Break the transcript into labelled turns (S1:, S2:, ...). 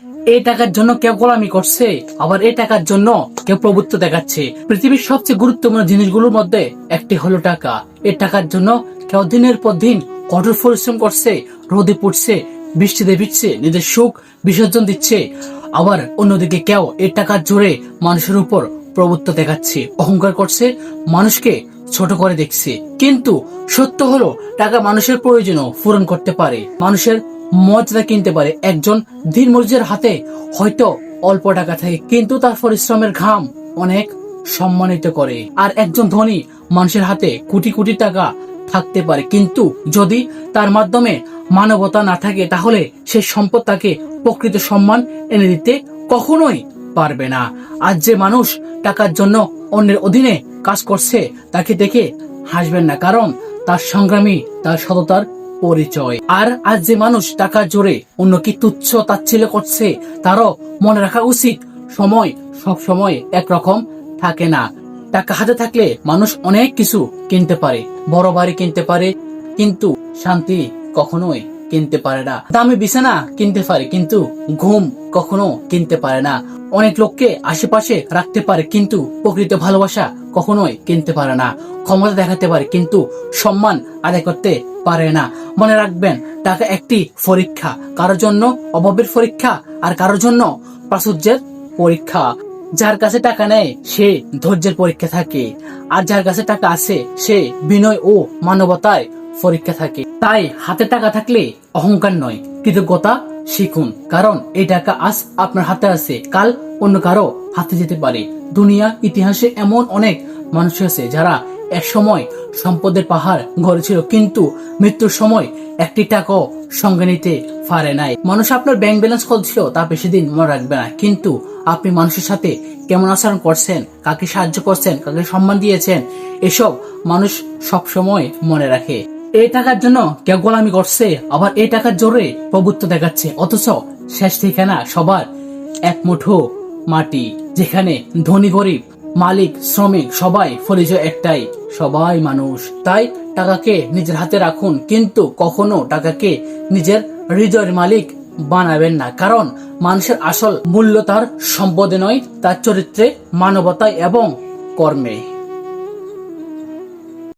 S1: এই টাকার জন্য কেউ গোলামি করছে, আবার এই টাকার জন্য কেউ প্রভুত্ব দেখাচ্ছে। পৃথিবীর সবচেয়ে গুরুত্বপূর্ণ জিনিসগুলোর মধ্যে একটি হলো টাকা। এই টাকার জন্য কেউ দিনের পর দিন কঠোর পরিশ্রম করছে, রোদে পড়ছে, বৃষ্টিতে ভিজছে, নিজের সুখ বিসর্জন দিচ্ছে। আবার অন্যদিকে কেউ এই টাকার জোরে মানুষের উপর প্রভুত্ব দেখাচ্ছে, অহংকার করছে, মানুষকে ছোট করে দেখছে। কিন্তু সত্য হলো টাকা মানুষের প্রয়োজনও পূরণ করতে পারে, মানুষের মর্যাদা কিনতে পারে। একজন দিনমজুরের হাতে হয়তো অল্প টাকা থাকে, কিন্তু তার পরিশ্রমের ঘাম অনেক সম্মানিত করে। আর একজন ধনী মানুষের হাতে কোটি কোটি টাকা থাকতে পারে, কিন্তু যদি তার মাধ্যমে মানবতা না থাকে, তাহলে সেই সম্পদ তাকে প্রকৃত সম্মান এনে দিতে কখনোই পারবে না। আজ যে মানুষ টাকার জন্য অন্যের অধীনে কাজ করছে, তাকে দেখে হাসবেন না, কারণ তার সংগ্রামী, তার সততার পরিচয়। আর আজ যে মানুষ টাকার জোরে অন্যকে তুচ্ছ তাচ্ছিল্য করছে, তারও মনে রাখা উচিত সময় সব সময় একরকম থাকে না। টাকা হাতে থাকলে মানুষ অনেক কিছু কিনতে পারে, বড় বাড়ি কিনতে পারে, কিন্তু শান্তি কখনোই কিনতে পারে না। দামি বিছানা কিনতে পারে, কিন্তু ঘুম কখনো কিনতে পারে না। অনেক লোককে আশেপাশে রাখতে পারে, কিন্তু প্রকৃত ভালোবাসা কখনোই কিনতে পারে না। ক্ষমতা দেখাতে পারে, কিন্তু সম্মান আদায় করতে পারে না। মনে রাখবেন, টাকা একটি পরীক্ষা, কারোর জন্য অভাবের পরীক্ষা, আর কারোর জন্য প্রাচুর্যের পরীক্ষা। যার কাছে টাকা নেই সে ধৈর্যের পরীক্ষা থাকে, আর যার কাছে টাকা আছে সে বিনয় ও মানবতায় পরীক্ষা থাকে। তাই হাতে টাকা থাকলে অহংকার নয়, কৃতজ্ঞতা শিখুন, কারণ এই টাকা আজ আপনার হাতে আছে, কাল অন্য কারো হাতে যেতে পারে। দুনিয়া ইতিহাসে এমন অনেক মানুষ আছে যারা এক সময় সম্পদের পাহাড় গড়েছিল, কিন্তু মৃত্যুর সময় একটি টাকাও সঙ্গে নিতে পারে নাই। মানুষ আপনার ব্যাংক ব্যালেন্স কত ছিল তা বেশি দিন মনে রাখবে না, কিন্তু আপনি মানুষের সাথে কেমন আচরণ করছেন, কাকে সাহায্য করছেন, কাকে সম্মান দিয়েছেন, এসব মানুষ সব সময় মনে রাখে। এই টাকার জন্য কেউ গোলামি করছে, আবার এই টাকার জোরে প্রভুত্ব দেখাচ্ছে, অথচ শেষ ঠিকানা সবার এক মুঠো মাটি, যেখানে ধনী গরিব, মালিক শ্রমিক সবাই পরিচয় একটাই, সবাই মানুষ। তাই টাকাকে নিজের হাতে রাখুন, কিন্তু কখনো টাকাকে নিজের হৃদয়ের মালিক বানাবেন না, কারণ মানুষের আসল মূল্য তার সম্পদে নয়, তার চরিত্রে, মানবতায় এবং কর্মে।